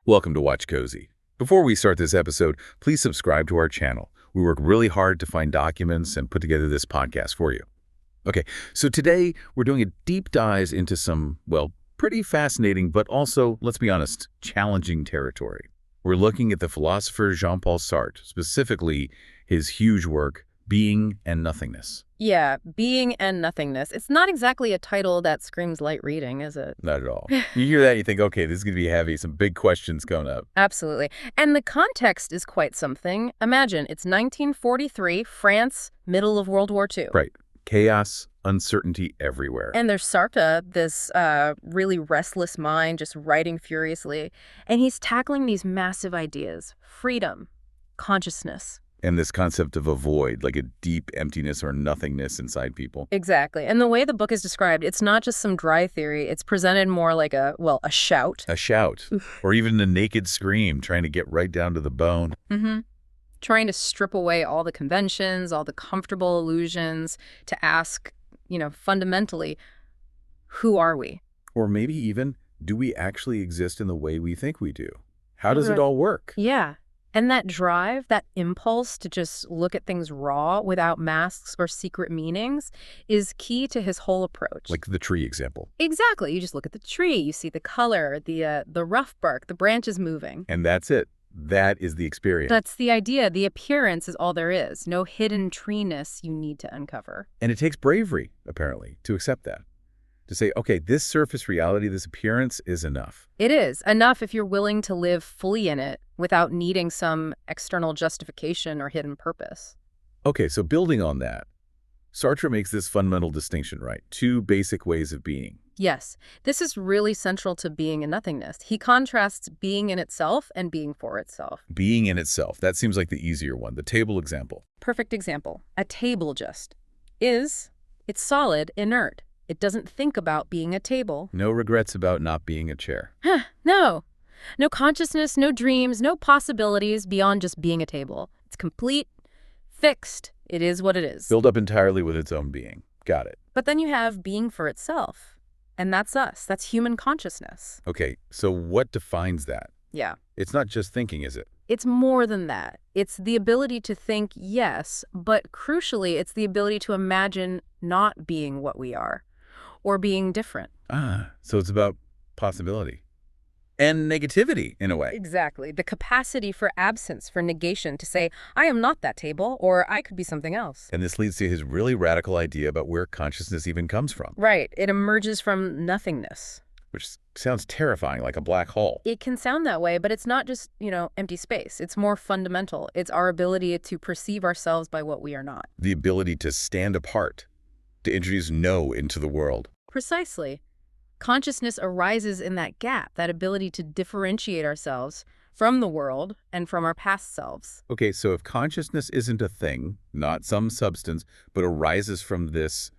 Welcome to Watch Cozy. Before we start this episode, please subscribe to our channel. We work really hard to find documents and put together this podcast for you. Okay, so today we're doing a deep dive into some, well, pretty fascinating, but also, let's be honest, challenging territory. We're looking at the philosopher Jean-Paul Sartre, specifically his huge work, Being and Nothingness. Yeah, Being and Nothingness. It's not exactly a title that screams light reading, is it? Not at all. You hear that and you think, okay, this is going to be heavy, some big questions coming up. Absolutely. And the context is quite something. Imagine, it's 1943, France, middle of World War II. Right. Chaos, uncertainty everywhere. And there's Sartre, this really restless mind, just writing furiously. And he's tackling these massive ideas. Freedom, consciousness. And this concept of a void, like a deep emptiness or nothingness inside people. Exactly. And the way the book is described, it's not just some dry theory. It's presented more like a shout. A shout. Or even a naked scream, trying to get right down to the bone. Mm-hmm. Trying to strip away all the conventions, all the comfortable illusions, to ask, fundamentally, who are we? Or maybe even, do we actually exist in the way we think we do? How does it all work? Yeah. And that drive, that impulse to just look at things raw without masks or secret meanings is key to his whole approach. Like the tree example. Exactly. You just look at the tree, you see the color, the rough bark, the branches moving. And that's it. That is the experience. That's the idea. The appearance is all there is. No hidden treeness you need to uncover. And it takes bravery, apparently, to accept that. To say, okay, this surface reality, this appearance is enough. It is enough if you're willing to live fully in it without needing some external justification or hidden purpose. Okay, so building on that, Sartre makes this fundamental distinction, right? Two basic ways of being. Yes, this is really central to Being and Nothingness. He contrasts being in itself and being for itself. Being in itself, that seems like the easier one, the table example. Perfect example. A table it's solid, inert. It doesn't think about being a table. No regrets about not being a chair. No. No consciousness, no dreams, no possibilities beyond just being a table. It's complete, fixed. It is what it is. Filled up entirely with its own being. Got it. But then you have being for itself. And that's us. That's human consciousness. Okay, so what defines that? Yeah. It's not just thinking, is it? It's more than that. It's the ability to think, yes, but crucially, it's the ability to imagine not being what we are. Or being different. So it's about possibility. And negativity, in a way. Exactly. The capacity for absence, for negation, to say, I am not that table, or I could be something else. And this leads to his really radical idea about where consciousness even comes from. Right. It emerges from nothingness. Which sounds terrifying, like a black hole. It can sound that way, but it's not just, empty space. It's more fundamental. It's our ability to perceive ourselves by what we are not. The ability to stand apart, to introduce no into the world. Precisely. Consciousness arises in that gap, that ability to differentiate ourselves from the world and from our past selves. Okay, so if consciousness isn't a thing, not some substance, but arises from this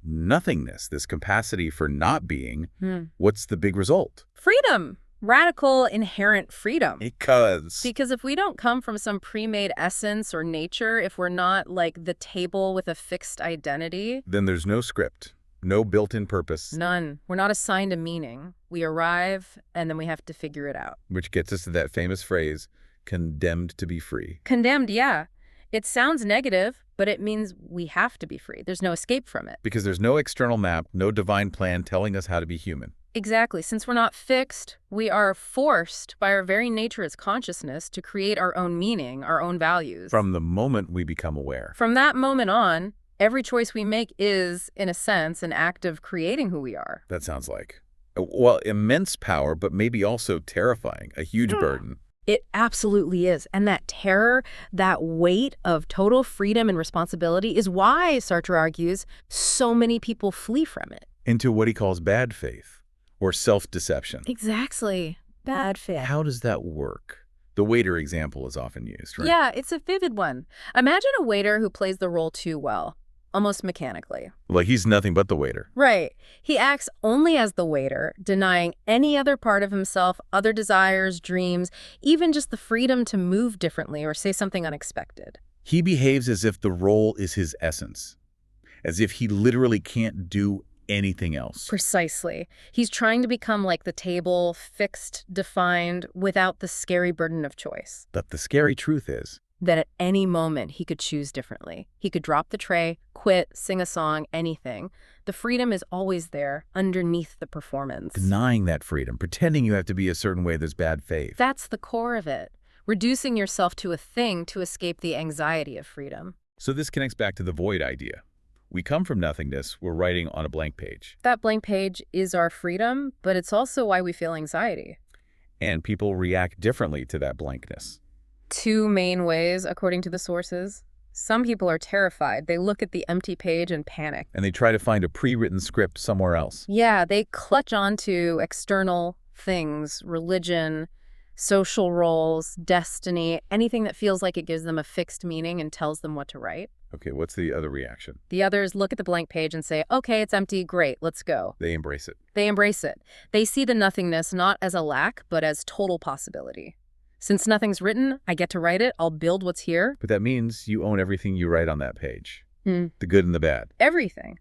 nothingness, this capacity for not being, what's the big result? Freedom. Radical, inherent freedom. Because if we don't come from some pre-made essence or nature, if we're not like the table with a fixed identity, then there's no script. No built-in purpose. None. We're not assigned a meaning. We arrive, and then we have to figure it out. Which gets us to that famous phrase, condemned to be free. Condemned, yeah. It sounds negative, but it means we have to be free. There's no escape from it. Because there's no external map, no divine plan telling us how to be human. Exactly. Since we're not fixed, we are forced by our very nature as consciousness to create our own meaning, our own values. From the moment we become aware. From that moment on, every choice we make is, in a sense, an act of creating who we are. That sounds like, well, immense power, but maybe also terrifying, a huge burden. It absolutely is. And that terror, that weight of total freedom and responsibility is why, Sartre argues, so many people flee from it. Into what he calls bad faith or self-deception. Exactly. Bad faith. How does that work? The waiter example is often used, right? Yeah, it's a vivid one. Imagine a waiter who plays the role too well. Almost mechanically. Like he's nothing but the waiter. Right. He acts only as the waiter, denying any other part of himself, other desires, dreams, even just the freedom to move differently or say something unexpected. He behaves as if the role is his essence, as if he literally can't do anything else. Precisely. He's trying to become like the table, fixed, defined, without the scary burden of choice. But the scary truth is, That at any moment he could choose differently. He could drop the tray, quit, sing a song, anything. The freedom is always there, underneath the performance. denying that freedom, pretending you have to be a certain way, there's bad faith. That's the core of it. Reducing yourself to a thing to escape the anxiety of freedom. So this connects back to the void idea. We come from nothingness, we're writing on a blank page. That blank page is our freedom, but it's also why we feel anxiety. And people react differently to that blankness. Two main ways, according to the sources. Some people are terrified. They look at the empty page and panic. And they try to find a pre-written script somewhere else. Yeah, they clutch onto external things, religion, social roles, destiny, anything that feels like it gives them a fixed meaning and tells them what to write. Okay, what's the other reaction? The others look at the blank page and say, okay, it's empty, great, let's go. They embrace it. They embrace it. They see the nothingness not as a lack, but as total possibility. Since nothing's written, I get to write it, I'll build what's here. But that means you own everything you write on that page. Hmm. The good and the bad. Everything.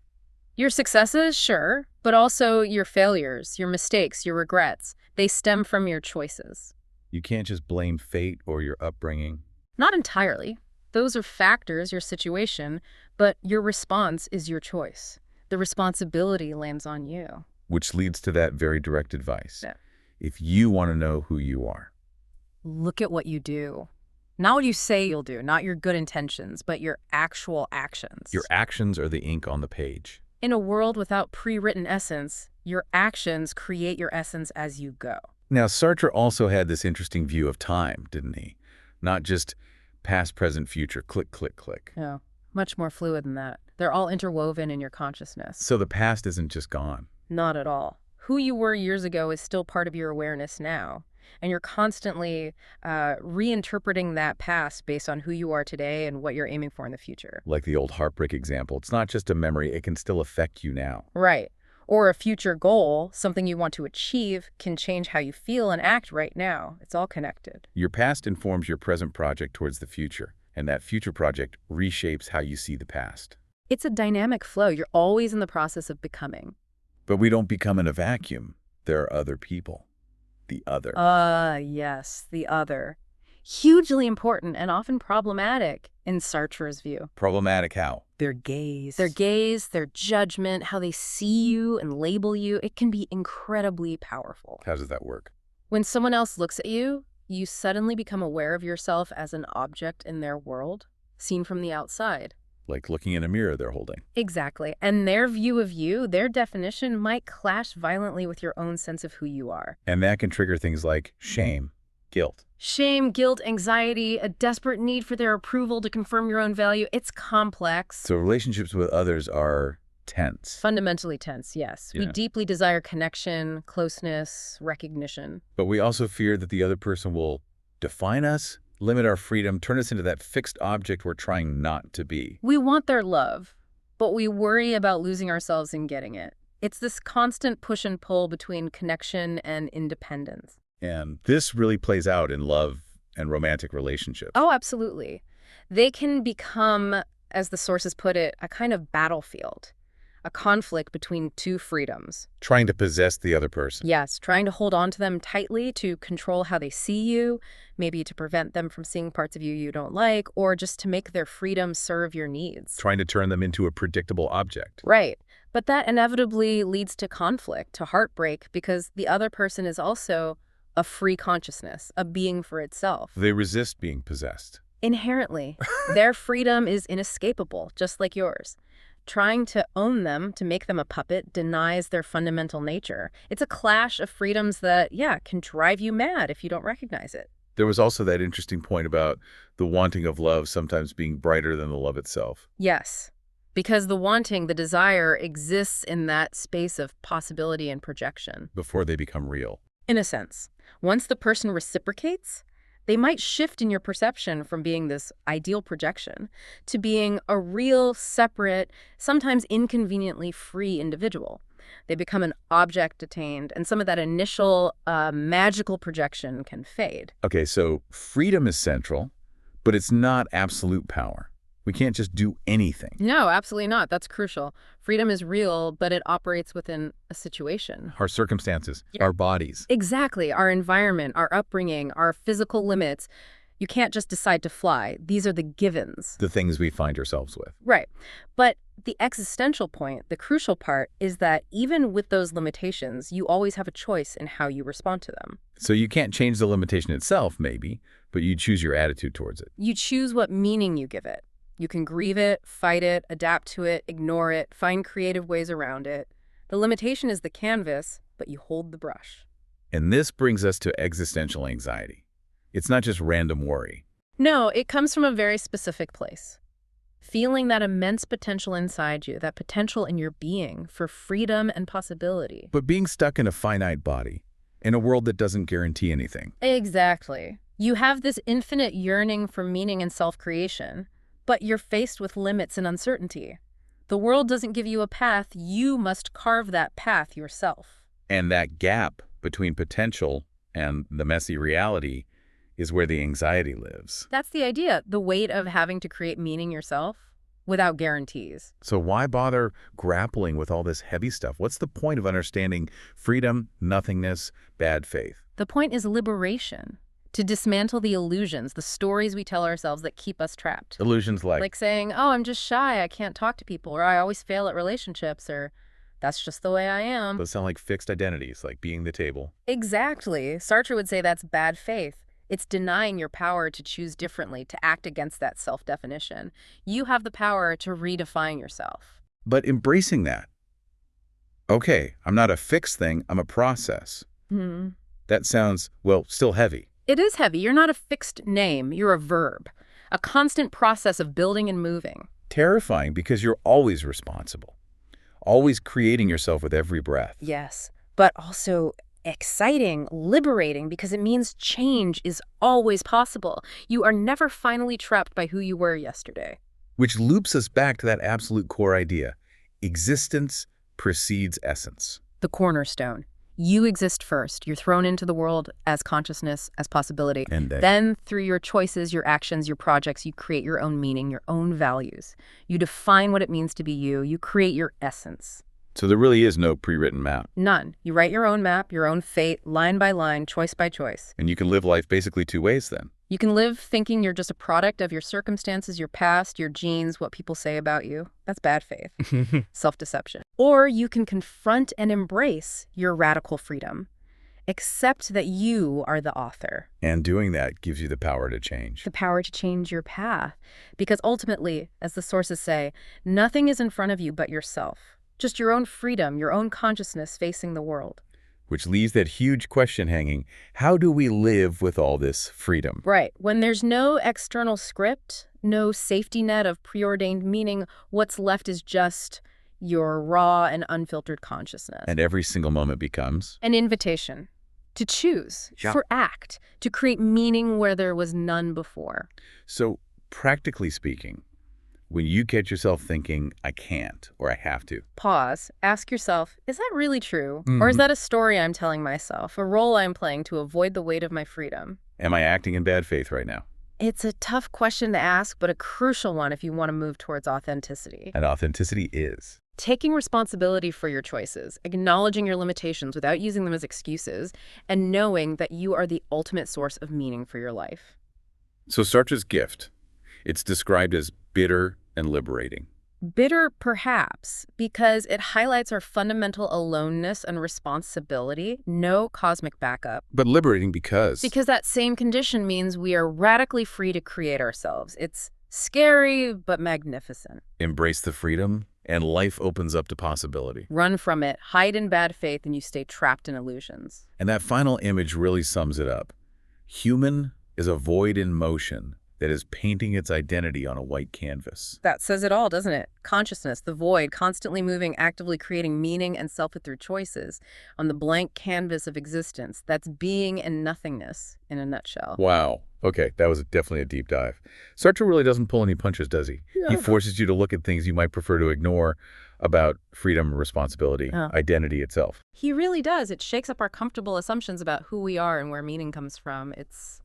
Your successes, sure, but also your failures, your mistakes, your regrets. They stem from your choices. You can't just blame fate or your upbringing. Not entirely. Those are factors, your situation, but your response is your choice. The responsibility lands on you. Which leads to that very direct advice. Yeah. If you want to know who you are, Look at what you do. Not what you say you'll do, not your good intentions, but your actual actions. your actions are the ink on the page. In a world without pre-written essence, your actions create your essence as you go. Now, Sartre also had this interesting view of time, didn't he? Not just past, present, future, click, click, click. No, much more fluid than that. They're all interwoven in your consciousness. So the past isn't just gone. Not at all. Who you were years ago is still part of your awareness now. And you're constantly reinterpreting that past based on who you are today and what you're aiming for in the future. Like the old heartbreak example, it's not just a memory, it can still affect you now. Right. Or a future goal, something you want to achieve, can change how you feel and act right now. It's all connected. Your past informs your present project towards the future, and that future project reshapes how you see the past. It's a dynamic flow. You're always in the process of becoming. But we don't become in a vacuum. There are other people. The other. Yes, the other. Hugely important and often problematic in Sartre's view. Problematic how? Their gaze, their judgment, how they see you and label you, it can be incredibly powerful. How does that work? When someone else looks at you, you suddenly become aware of yourself as an object in their world, seen from the outside. Like looking in a mirror they're holding. Exactly. And their view of you, their definition, might clash violently with your own sense of who you are. And that can trigger things like shame, guilt. Shame, guilt, anxiety, a desperate need for their approval to confirm your own value. It's complex. So relationships with others are tense. Fundamentally tense, yes. We Yeah. deeply desire connection, closeness, recognition. But we also fear that the other person will define us, limit our freedom, turn us into that fixed object we're trying not to be. We want their love, but we worry about losing ourselves in getting it. It's this constant push and pull between connection and independence. And this really plays out in love and romantic relationships. Oh, absolutely. They can become, as the sources put it, a kind of battlefield, a conflict between two freedoms. Trying to possess the other person. Yes, trying to hold on to them tightly to control how they see you, maybe to prevent them from seeing parts of you you don't like, or just to make their freedom serve your needs. Trying to turn them into a predictable object. Right. But that inevitably leads to conflict, to heartbreak, because the other person is also a free consciousness, a being for itself. They resist being possessed. Inherently, their freedom is inescapable, just like yours. Trying to own them, to make them a puppet, denies their fundamental nature. It's a clash of freedoms that, yeah, can drive you mad if you don't recognize it. There was also that interesting point about the wanting of love sometimes being brighter than the love itself. Yes, because the wanting, the desire, exists in that space of possibility and projection. Before they become real. In a sense, once the person reciprocates, they might shift in your perception from being this ideal projection to being a real, separate, sometimes inconveniently free individual. They become an object attained, and some of that initial magical projection can fade. Okay, so freedom is central, but it's not absolute power. We can't just do anything. No, absolutely not. That's crucial. Freedom is real, but it operates within a situation. Our circumstances, Yeah. our bodies. Exactly. Our environment, our upbringing, our physical limits. You can't just decide to fly. These are the givens. The things we find ourselves with. Right. But the existential point, the crucial part, is that even with those limitations, you always have a choice in how you respond to them. So you can't change the limitation itself, maybe, but you choose your attitude towards it. You choose what meaning you give it. You can grieve it, fight it, adapt to it, ignore it, find creative ways around it. The limitation is the canvas, but you hold the brush. And this brings us to existential anxiety. It's not just random worry. No, it comes from a very specific place. Feeling that immense potential inside you, that potential in your being for freedom and possibility. But being stuck in a finite body, in a world that doesn't guarantee anything. Exactly. You have this infinite yearning for meaning and self-creation, but you're faced with limits and uncertainty. The world doesn't give you a path. You must carve that path yourself. And that gap between potential and the messy reality is where the anxiety lives. That's the idea, the weight of having to create meaning yourself without guarantees. So why bother grappling with all this heavy stuff? What's the point of understanding freedom, nothingness, bad faith? The point is liberation. To dismantle the illusions, the stories we tell ourselves that keep us trapped. Illusions Like saying, oh, I'm just shy, I can't talk to people, or I always fail at relationships, or that's just the way I am. those sound like fixed identities, like being the table. Exactly. Sartre would say that's bad faith. It's denying your power to choose differently, to act against that self-definition. You have the power to redefine yourself. But embracing that. Okay, I'm not a fixed thing, I'm a process. That sounds, well, still heavy. It is heavy. You're not a fixed name. You're a verb. A constant process of building and moving. Terrifying because you're always responsible. Always creating yourself with every breath. Yes, but also exciting, liberating, because it means change is always possible. You are never finally trapped by who you were yesterday. Which loops us back to that absolute core idea. Existence precedes essence. The cornerstone. You exist first. You're thrown into the world as consciousness, as possibility. And Then, through your choices, your actions, your projects, you create your own meaning, your own values. You define what it means to be you. You create your essence. So there really is no pre-written map. None. You write your own map, your own fate, line by line, choice by choice. And you can live life basically two ways then. You can live thinking you're just a product of your circumstances, your past, your genes, what people say about you. That's bad faith. Self-deception. Or you can confront and embrace your radical freedom. Accept that you are the author. And doing that gives you the power to change. The power to change your path. Because ultimately, as the sources say, nothing is in front of you but yourself. Just your own freedom, your own consciousness facing the world. Which leaves that huge question hanging. How do we live with all this freedom? Right. When there's no external script, no safety net of preordained meaning, what's left is just your raw and unfiltered consciousness. And every single moment becomes an invitation to choose, for act, to create meaning where there was none before. So, practically speaking, when you catch yourself thinking, I can't, or I have to. Pause. Ask yourself, is that really true? Or is that a story I'm telling myself, a role I'm playing to avoid the weight of my freedom? Am I acting in bad faith right now? It's a tough question to ask, but a crucial one if you want to move towards authenticity. And authenticity is taking responsibility for your choices, acknowledging your limitations without using them as excuses, and knowing that you are the ultimate source of meaning for your life. So Sartre's gift, it's described as bitter and liberating. Bitter, perhaps, because it highlights our fundamental aloneness and responsibility, no cosmic backup. But liberating because that same condition means we are radically free to create ourselves. It's scary, but magnificent. Embrace the freedom, and life opens up to possibility. Run from it, hide in bad faith, and you stay trapped in illusions. And that final image really sums it up. Human is a void in motion that is painting its identity on a white canvas. That says it all, doesn't it? Consciousness, the void, constantly moving, actively creating meaning and selfhood through choices on the blank canvas of existence. That's being and nothingness in a nutshell. Wow. Okay, that was definitely a deep dive. Sartre really doesn't pull any punches, does he? Yeah. He forces you to look at things you might prefer to ignore about freedom, responsibility, identity itself. He really does. It shakes up our comfortable assumptions about who we are and where meaning comes from. It's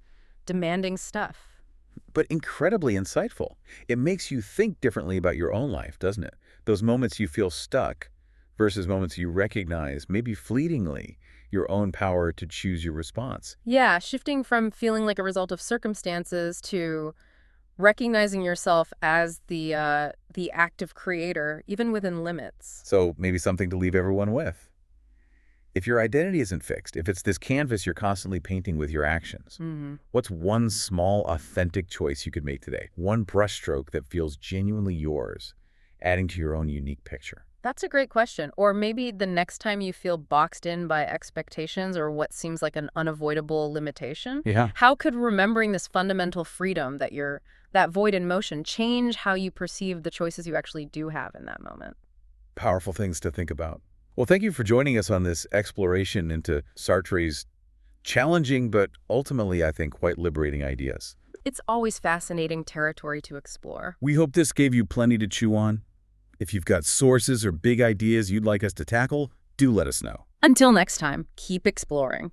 demanding stuff. but incredibly insightful. It makes you think differently about your own life, doesn't it? Those moments you feel stuck versus moments you recognize, maybe fleetingly, your own power to choose your response. Yeah, shifting from feeling like a result of circumstances to recognizing yourself as the active creator, even within limits. So maybe something to leave everyone with. If your identity isn't fixed, if it's this canvas you're constantly painting with your actions, what's one small, authentic choice you could make today? One brushstroke that feels genuinely yours, adding to your own unique picture. That's a great question. Or maybe the next time you feel boxed in by expectations or what seems like an unavoidable limitation, Yeah. how could remembering this fundamental freedom that void in motion change how you perceive the choices you actually do have in that moment? Powerful things to think about. Well, thank you for joining us on this exploration into Sartre's challenging but ultimately, I think, quite liberating ideas. It's always fascinating territory to explore. We hope this gave you plenty to chew on. If you've got sources or big ideas you'd like us to tackle, do let us know. Until next time, keep exploring.